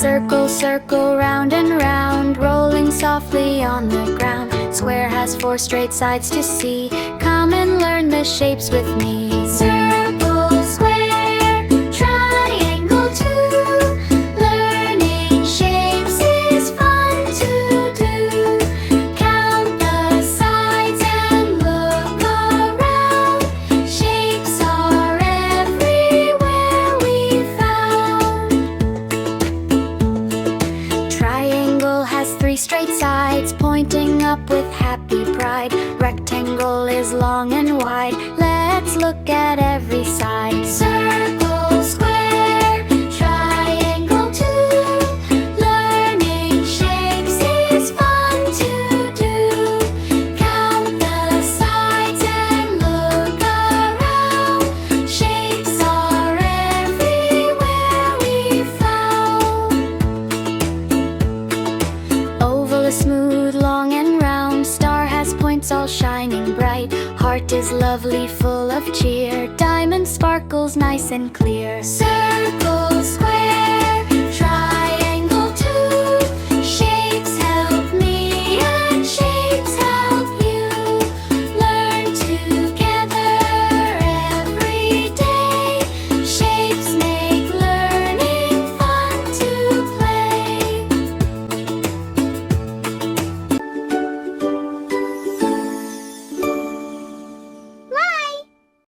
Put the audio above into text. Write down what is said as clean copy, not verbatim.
Circle, circle, round and round, rolling softly on the ground. Square has four straight sides to see. Come and learn the shapes with me. Circle, square, triangle too. Learning shapes is fun to do. Count the sides and look around. Shapes are everywhere we found. Triangle has three straight sides, pointing up with happy pride. Rectangle is long and wide. Let's look at every side. Circle, square, triangle too. Learning shapes is fun to do. Count the sides and look around. Shapes are everywhere we found. Oval is smooth, long and round. Star has points all shining bright. Heart is lovely, full of cheer. Diamond sparkles nice and clear. Circle, square,